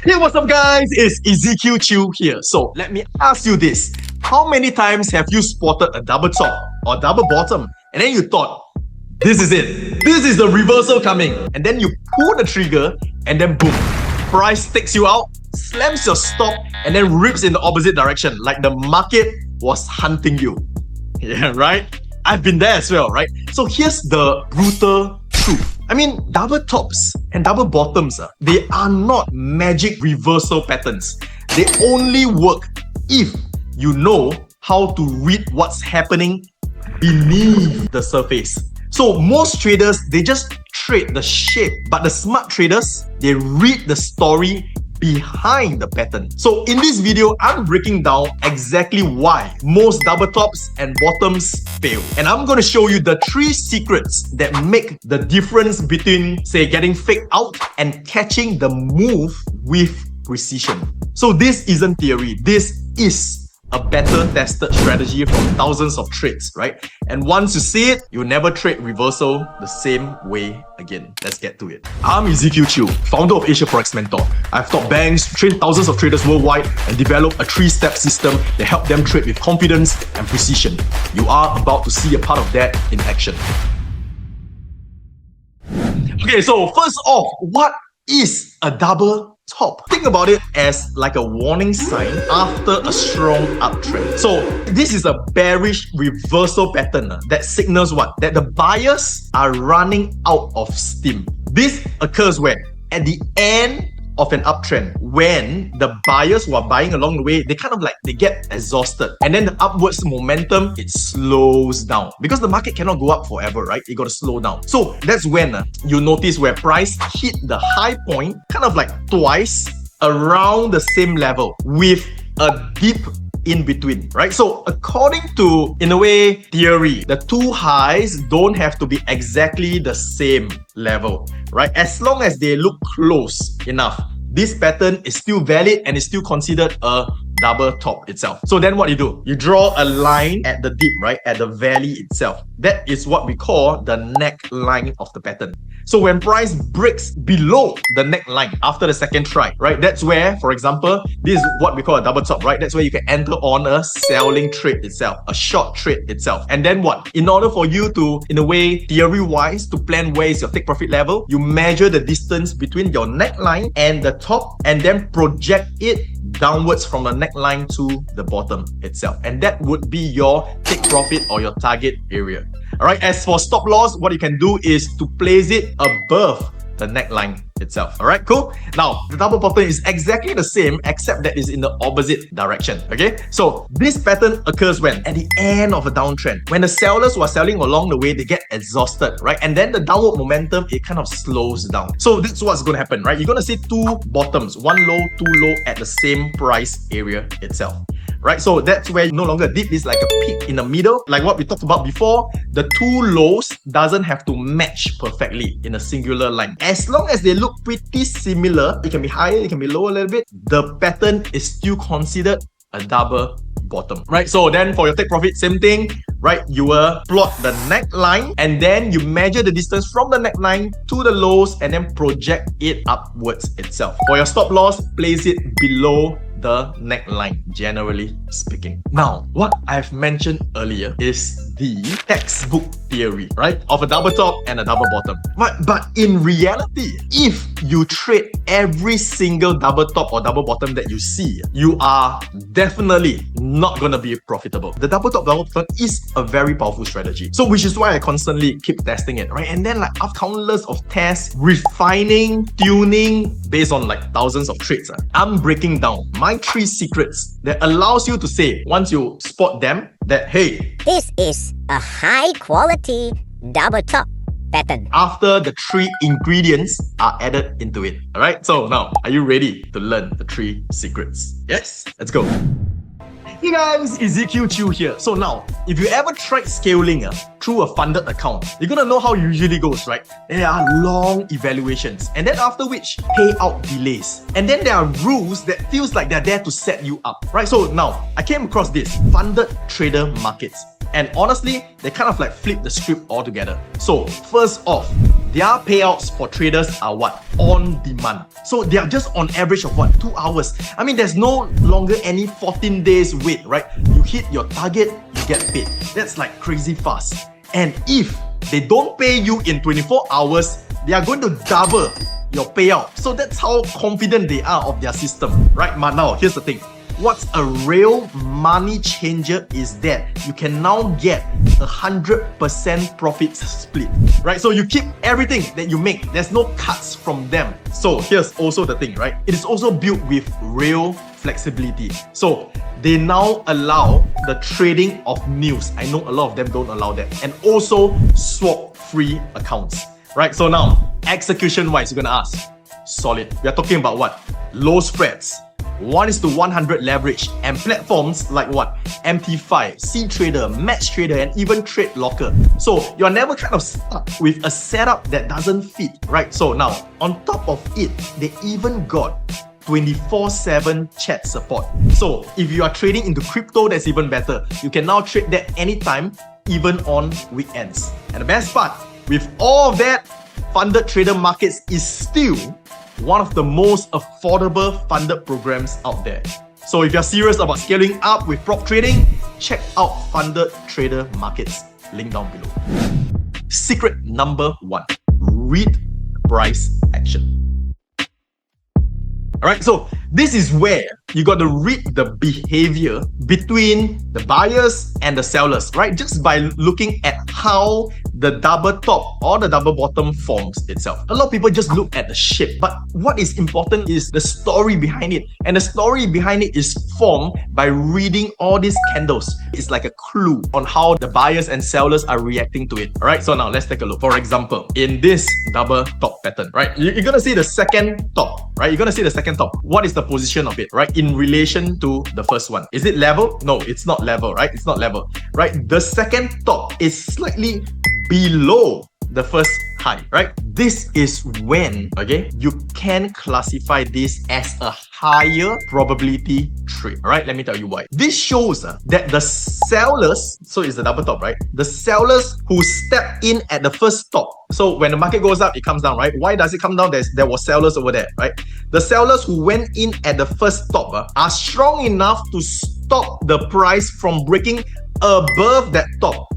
Hey, what's up guys? It's Ezekiel here. So let me ask you this. How many times have you spotted a double top or double bottom and then you thought, this is it. This is the reversal coming. And then you pull the trigger and then boom. Price takes you out, slams your stop and then rips in the opposite direction like the market was hunting you. Yeah, right? I've been there as well, right? So here's the brutal truth. I mean, double tops and double bottoms, they are not magic reversal patterns. They only work if you know how to read what's happening beneath the surface. So most traders, they just trade the shape, but the smart traders, they read the story behind the pattern. So in this video, I'm breaking down exactly why most double tops and bottoms fail. And I'm going to show you the 3 secrets that make the difference between, say, getting faked out and catching the move with precision. So this isn't theory. This is a better tested strategy from thousands of trades, right? And once you see it, you'll never trade reversal the same way again. Let's get to it. I'm Ezekiel, founder of Asia Forex Mentor. I've taught banks, trained thousands of traders worldwide, and developed a 3-step system that help them trade with confidence and precision. You are about to see a part of that in action. Okay, so first off, what is a double top? Think about it as like a warning sign after a strong uptrend. So this is a bearish reversal pattern that signals what? That the buyers are running out of steam. This occurs where? At the end of an uptrend, when the buyers who are buying along the way, they get exhausted, and then the upwards momentum, it slows down because the market cannot go up forever, right? You got to slow down. So that's when you notice where price hit the high point kind of like twice around the same level with a dip in between, right? So according to, in a way, theory, the 2 highs don't have to be exactly the same level, right? As long as they look close enough, this pattern is still valid and is still considered a double top itself. So then what you do? You draw a line at the dip, right? At the valley itself. That is what we call the neckline of the pattern. So when price breaks below the neckline after the second try, right? That's where, for example, this is what we call a double top, right? That's where you can enter on a selling trade itself, a short trade itself. And then what? In order for you to, in a way, theory-wise, to plan where is your take profit level, you measure the distance between your neckline and the top and then project it downwards from the neckline to the bottom itself. And that would be your take profit or your target area. Alright, as for stop loss, what you can do is to place it above the neckline itself. Alright, cool? Now, the double bottom is exactly the same except that it's in the opposite direction. Okay? So, this pattern occurs when? At the end of a downtrend. When the sellers who are selling along the way, they get exhausted, right? And then the downward momentum, it kind of slows down. So, that's what's going to happen, right? You're going to see 2 bottoms, 1 low, 2 low at the same price area itself. Right, so that's where no longer dip is like a peak in the middle. Like what we talked about before, the 2 lows doesn't have to match perfectly in a singular line. As long as they look pretty similar, it can be higher, it can be lower a little bit, the pattern is still considered a double bottom. Right, so then for your take profit, same thing, right? You will plot the neckline and then you measure the distance from the neckline to the lows and then project it upwards itself. For your stop loss, place it below the neckline, generally speaking. Now, what I've mentioned earlier is the textbook theory, right? Of a double top and a double bottom. But in reality, if you trade every single double top or double bottom that you see, you are definitely not going to be profitable. The double top, double bottom is a very powerful strategy. So which is why I constantly keep testing it, right? And then like after countless of tests, refining, tuning, based on like thousands of trades, I'm breaking down my 3 secrets that allows you to say, once you spot them, that hey, this is a high quality double top pattern after the 3 ingredients are added into it. Alright, so now, are you ready to learn the 3 secrets? Yes? Let's go. Hey guys, Ezekiel here. So now, if you ever tried scaling through a funded account, you're gonna know how it usually goes, right? There are long evaluations, and then after which, payout delays. And then there are rules that feels like they're there to set you up, right? So now, I came across this, funded trader markets. And honestly, they kind of like flip the script altogether. So first off, their payouts for traders are what? On demand. So they are just on average of what? 2 hours. I mean, there's no longer any 14 days wait, right? You hit your target, you get paid. That's like crazy fast. And if they don't pay you in 24 hours, they are going to double your payout. So that's how confident they are of their system, right? But now, here's the thing. What's a real money changer is that you can now get 100% profit split, right? So you keep everything that you make. There's no cuts from them. So here's also the thing, right? It is also built with real flexibility. So they now allow the trading of news. I know a lot of them don't allow that. And also swap-free accounts, right? So now, execution-wise, you're gonna ask, solid. We are talking about what? Low spreads, 1:100 leverage, and platforms like what? MT5, CTrader, MatchTrader, and even Trade Locker. So you're never kind of stuck with a setup that doesn't fit, right? So now, on top of it, they even got 24/7 chat support. So if you are trading into crypto, that's even better. You can now trade that anytime, even on weekends. And the best part, with all of that, Funded Trader Markets is still one of the most affordable funded programs out there. So if you're serious about scaling up with prop trading, check out Funded Trader Markets. Link down below. Secret number 1, read price action. Alright, so this is where you got to read the behavior between the buyers and the sellers, right? Just by looking at how the double top or the double bottom forms itself. A lot of people just look at the shape, but what is important is the story behind it. And the story behind it is formed by reading all these candles. It's like a clue on how the buyers and sellers are reacting to it. Alright, so now let's take a look. For example, in this double top pattern, right? You're gonna see the second top, right? You're gonna see the second top. What is the position of it, right? In relation to the first one. Is it level? No, it's not level, right? It's not level, right? The second top is slightly below the first high, right? This is when, okay, you can classify this as a higher probability trade, right? Let me tell you why. This shows that the sellers, so it's the double top, right? The sellers who step in at the first top. So when the market goes up, it comes down, right? Why does it come down? There was sellers over there, right? The sellers who went in at the first top are strong enough to stop the price from breaking above that top,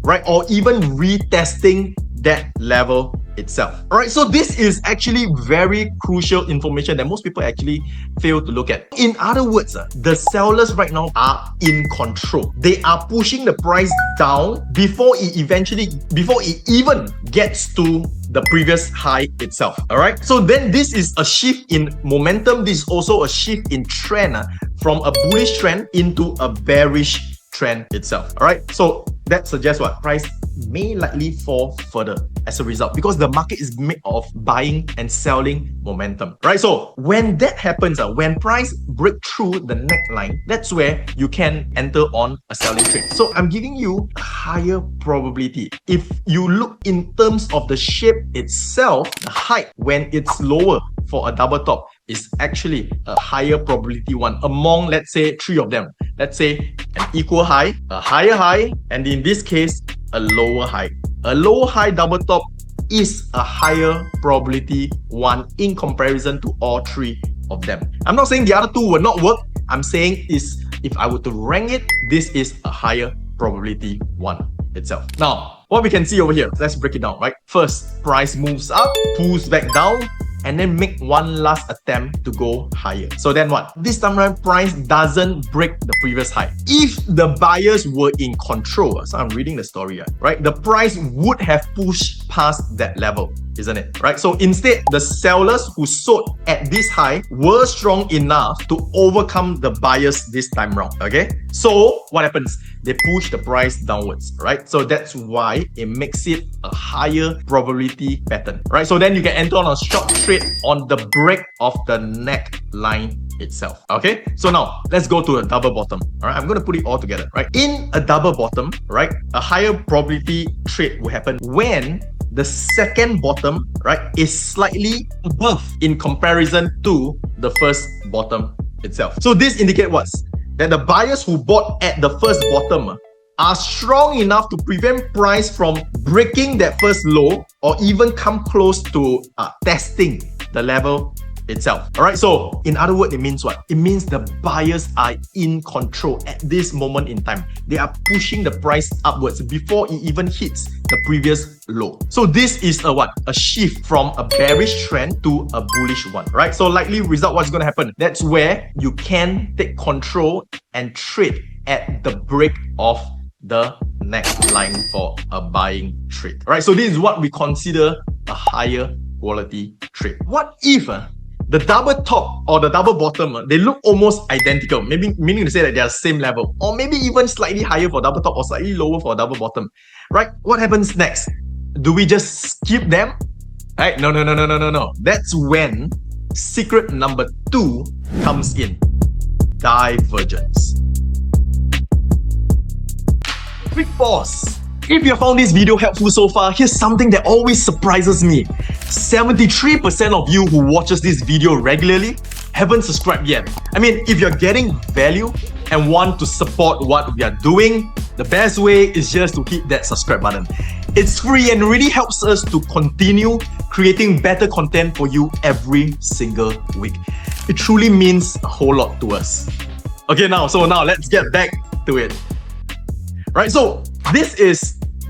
right? Or even retesting that level itself. Alright, so this is actually very crucial information that most people actually fail to look at. In other words, the sellers right now are in control. They are pushing the price down before it even gets to the previous high itself. Alright, so then this is a shift in momentum. This is also a shift in trend from a bullish trend into a bearish trend itself. Alright, so that suggests what? Price may likely fall further as a result because the market is made of buying and selling momentum, right? So when that happens, when price break through the neckline, that's where you can enter on a selling trade. So I'm giving you a higher probability. If you look in terms of the shape itself, the height when it's lower for a double top is actually a higher probability one among, let's say, 3 of them. Let's say an equal high, a higher high, and in this case, a lower high. A lower high double top is a higher probability one in comparison to all 3 of them. I'm not saying the other 2 will not work. I'm saying is if I were to rank it, this is a higher probability one itself. Now, what we can see over here, let's break it down, right? First, price moves up, pulls back down, and then make one last attempt to go higher. So then what? This time around, price doesn't break the previous high. If the buyers were in control, so I'm reading the story, right? The price would have pushed past that level, isn't it? Right? So instead, the sellers who sold at this high were strong enough to overcome the buyers this time around, okay? So what happens? They push the price downwards, right? So that's why it makes it a higher probability pattern, right? So then you can enter on a short trade on the break of the neckline itself, okay? So now, let's go to a double bottom, all right? I'm going to put it all together, right? In a double bottom, right, a higher probability trade will happen when the second bottom, right, is slightly above in comparison to the first bottom itself. So this indicates what? That the buyers who bought at the first bottom are strong enough to prevent price from breaking that first low or even come close to testing the level itself. Alright, so in other words, it means what? It means the buyers are in control at this moment in time. They are pushing the price upwards before it even hits the previous low. So this is a what? A shift from a bearish trend to a bullish one, right? So likely result, what's going to happen? That's where you can take control and trade at the break of the neckline for a buying trade. Alright, so this is what we consider a higher quality trade. What if the double top or the double bottom, they look almost identical, maybe meaning to say that they are same level, or maybe even slightly higher for double top or slightly lower for double bottom, right? What happens next? Do we just skip them? Right? No. That's when secret number 2 comes in. Divergence. Quick pause. If you found this video helpful so far, here's something that always surprises me. 73% of you who watches this video regularly haven't subscribed yet. I mean, if you're getting value and want to support what we are doing, the best way is just to hit that subscribe button. It's free and really helps us to continue creating better content for you every single week. It truly means a whole lot to us. Okay, now let's get back to it. Right, so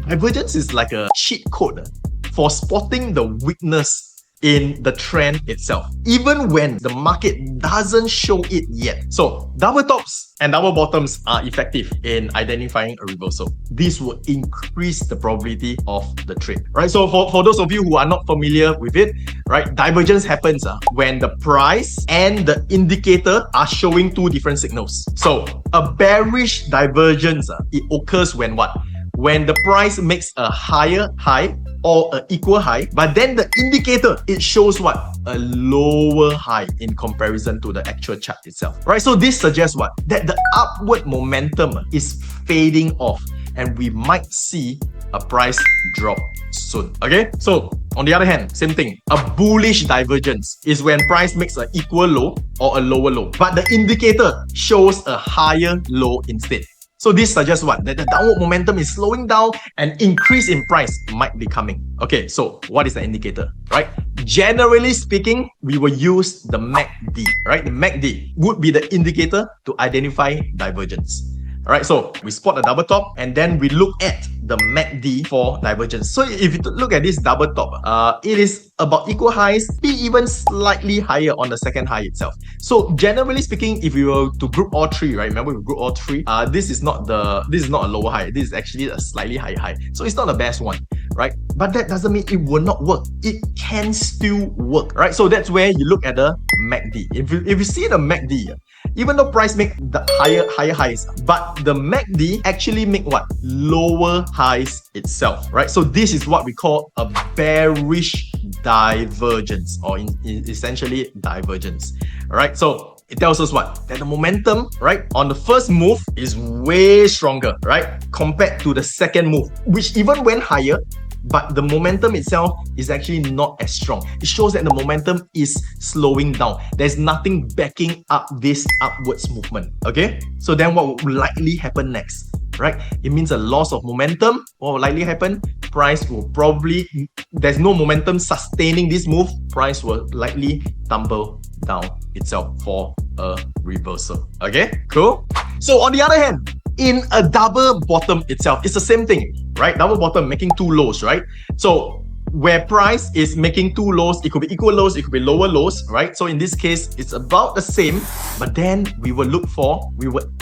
divergence is like a cheat code for spotting the weakness in the trend itself, even when the market doesn't show it yet. So double tops and double bottoms are effective in identifying a reversal. This will increase the probability of the trade, right? So for those of you who are not familiar with it, right, divergence happens when the price and the indicator are showing 2 different signals. So a bearish divergence, it occurs when what? When the price makes a higher high or an equal high, but then the indicator, it shows what? A lower high in comparison to the actual chart itself, right? So this suggests what? That the upward momentum is fading off and we might see a price drop soon, okay? So on the other hand, same thing. A bullish divergence is when price makes an equal low or a lower low, but the indicator shows a higher low instead. So this suggests what? That the downward momentum is slowing down and increase in price might be coming. Okay, so what is the indicator, right? Generally speaking, we will use the MACD, right? The MACD would be the indicator to identify divergence. Alright, so we spot a double top and then we look at the MACD for divergence. So if you look at this double top, it is about equal highs, be even slightly higher on the second high itself. So generally speaking, if we were to group all 3, right? Remember we group all 3. This is not a lower high. This is actually a slightly higher high. So it's not the best one, right? But that doesn't mean it will not work. It can still work, right? So that's where you look at the MACD. If you see the MACD, even though price make the higher highs, but the MACD actually make what? Lower highs itself, right? So this is what we call a bearish divergence, or essentially divergence. All right, so it tells us what? That the momentum, right, on the first move is way stronger, right, compared to the second move, which even went higher, but the momentum itself is actually not as strong. It shows that the momentum is slowing down. There's nothing backing up this upwards movement, okay? So then what will likely happen next, right? It means a loss of momentum. What will likely happen? Price will probably, there's no momentum sustaining this move, price will likely tumble down itself for a reversal, okay? Cool? So on the other hand, in a double bottom itself, it's the same thing, right? Double bottom making 2 lows, right? So where price is making 2 lows, it could be equal lows, it could be lower lows, right? So in this case, it's about the same, but then we will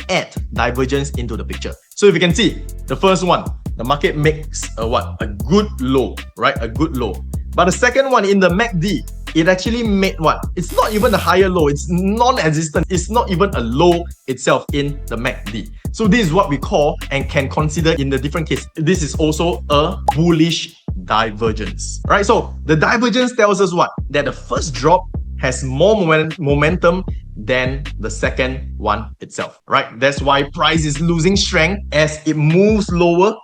add divergence into the picture. So if you can see, the first one, the market makes a what? A good low, right? A good low. But the second one in the MACD, it actually made what? It's not even a higher low. It's non-existent. It's not even a low itself in the MACD. So this is what we call and can consider in the different case. This is also a bullish divergence, right? So the divergence tells us what? That the first drop has more momentum than the second one itself, right? That's why price is losing strength as it moves lower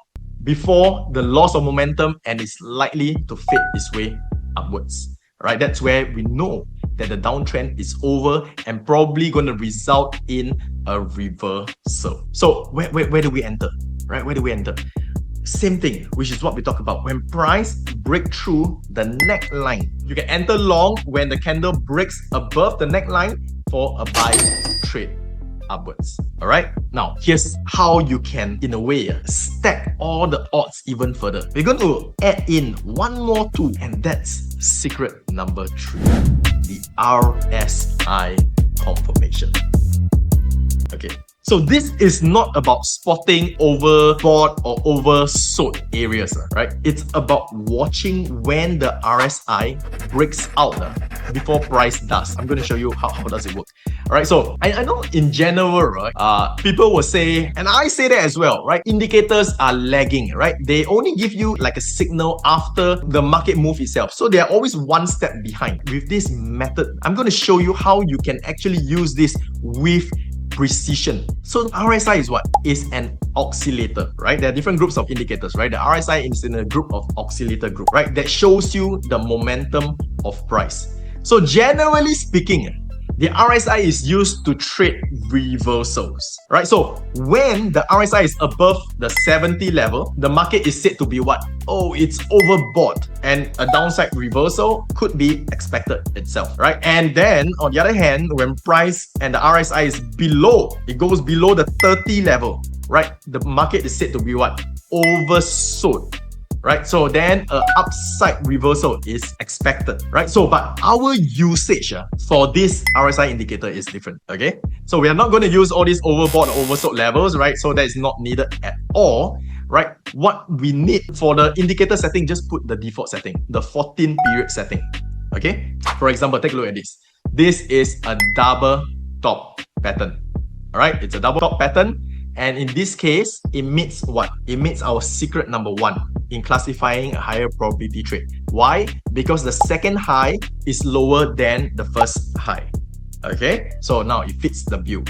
before the loss of momentum and is likely to fade its way upwards. Right, that's where we know that the downtrend is over and probably going to result in a reversal. So where do we enter? right? Where do we enter? Same thing, which is what we talk about. When price break through the neckline, you can enter long when the candle breaks above the neckline for a buy trade upwards. All right, now here's how you can, in a way, stack all the odds even further. We're going to add in one more tool, and that's secret number 3, the RSI confirmation. Okay, so this is not about spotting overbought or oversold areas, right? It's about watching when the RSI breaks out before price does. I'm going to show you how does it work. All right, so I know in general, right, people will say, and I say that as well, right? Indicators are lagging, right? They only give you like a signal after the market move itself. So they are always one step behind. With this method, I'm going to show you how you can actually use this with precision. So RSI is what? Is an oscillator, right? There are different groups of indicators, right? The RSI is in a group of oscillator group, right? That shows you the momentum of price. So generally speaking, the RSI is used to trade reversals, right? So when the RSI is above the 70 level, the market is said to be what? Oh, it's overbought, and a downside reversal could be expected itself, right? And then on the other hand, when price and the RSI is below, it goes below the 30 level, right? The market is said to be what? Oversold. Right, so then an upside reversal is expected, right? So, but our usage for this RSI indicator is different, okay? So we are not going to use all these overbought or oversold levels, right? So that is not needed at all, right? What we need for the indicator setting, just put the default setting, the 14 period setting, okay? For example, take a look at this. This is a double top pattern, all right? It's a double top pattern. And in this case, it meets what? It meets our secret number 1 in classifying a higher probability trade. Why? Because the second high is lower than the first high. Okay, so now it fits the view.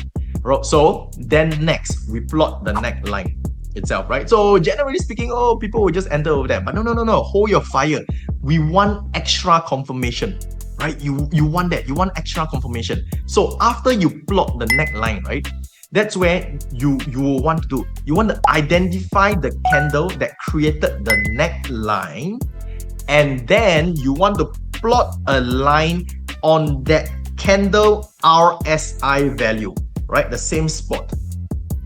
So then next, we plot the neckline itself, right? So generally speaking, oh, people will just enter over there. But no, hold your fire. We want extra confirmation, right? You want that. You want extra confirmation. So after you plot the neckline, right? That's where you want to do. You want to identify the candle that created the neckline, and then you want to plot a line on that candle RSI value, right? The same spot.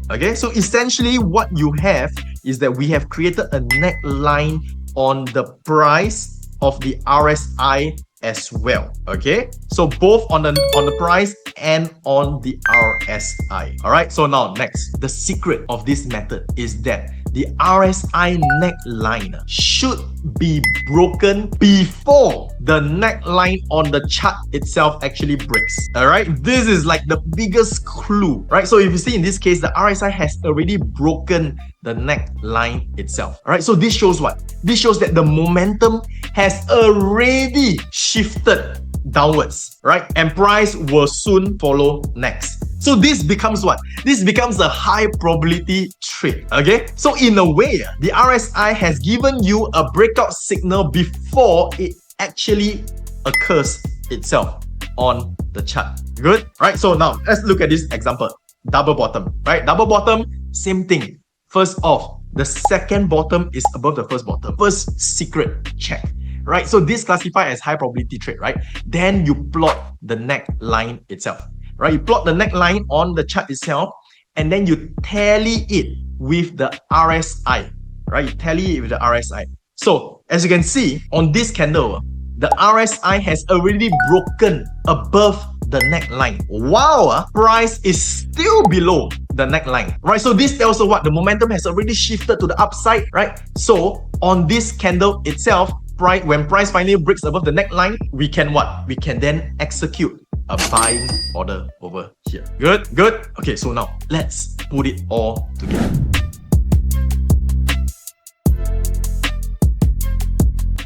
Okay, so essentially what you have is that we have created a neckline on the price of the RSI as well. Okay, so both on the price and on the RSI. All right, so now next, the secret of this method is that the RSI neckline should be broken before the neckline on the chart itself actually breaks. All right, this is like the biggest clue, right? So if you see in this case, the RSI has already broken the neckline itself. All right, so this shows what? This shows that the momentum has already shifted downwards, right? And price will soon follow next. So this becomes what? This becomes a high probability trade, okay? So in a way, the RSI has given you a breakout signal before it actually occurs itself on the chart. Good? Right, so now let's look at this example. Double bottom, right? Double bottom, same thing. First off, the second bottom is above the first bottom. First secret, check. Right, so this classified as high probability trade, right? Then you plot the neckline itself, right? You plot the neckline on the chart itself, and then you tally it with the RSI, right? You tally it with the RSI. So as you can see on this candle, the RSI has already broken above the neckline, while price is still below the neckline, right? So this tells us what? The momentum has already shifted to the upside, right? So on this candle itself, when price finally breaks above the neckline, we can what? We can then execute a buying order over here. Good, good. Okay, so now let's put it all together.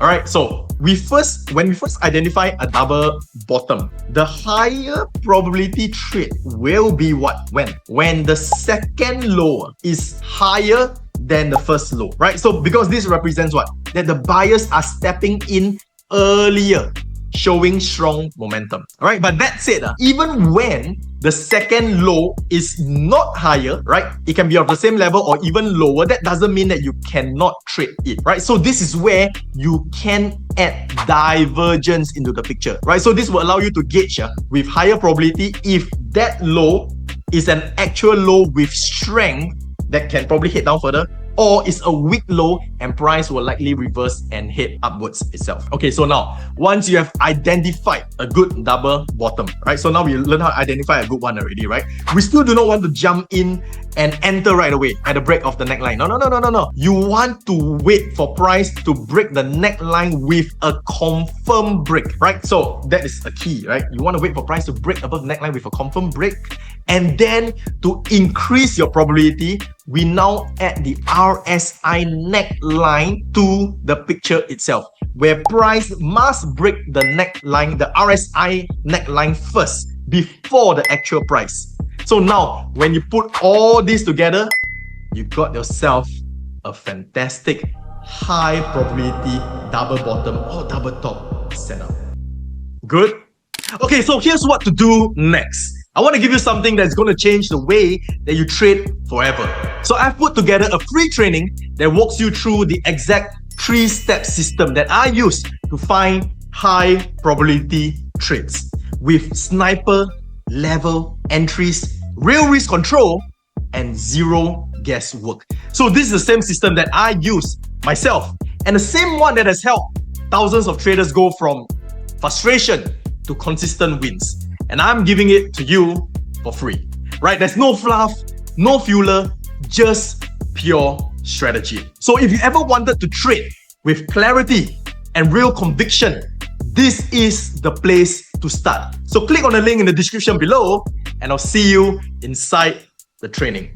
All right, so when we first identify a double bottom, the higher probability trade will be what? When the second low is higher than the first low, right? So because this represents what? That the buyers are stepping in earlier, showing strong momentum. All right, but that said, even when the second low is not higher, right? It can be of the same level or even lower. That doesn't mean that you cannot trade it, right? So this is where you can add divergence into the picture, right? So this will allow you to gauge with higher probability if that low is an actual low with strength that can probably head down further, or it's a weak low and price will likely reverse and head upwards itself. Okay, so now, once you have identified a good double bottom, right? So now we learn how to identify a good one already, right? We still do not want to jump in and enter right away at the break of the neckline. No. You want to wait for price to break the neckline with a confirmed break, right? So that is a key, right? You want to wait for price to break above the neckline with a confirmed break. And then to increase your probability, we now add the RSI neckline to the picture itself, where price must break the neckline, the RSI neckline first before the actual price. So now, when you put all this together, you got yourself a fantastic high probability double bottom or double top setup. Good? Okay, so here's what to do next. I want to give you something that's going to change the way that you trade forever. So I've put together a free training that walks you through the exact 3-step system that I use to find high probability trades with sniper level entries, real risk control, and zero guesswork. So this is the same system that I use myself, and the same one that has helped thousands of traders go from frustration to consistent wins. And I'm giving it to you for free, right? There's no fluff, no fueler, just pure strategy. So if you ever wanted to trade with clarity and real conviction, this is the place to start. So click on the link in the description below and I'll see you inside the training.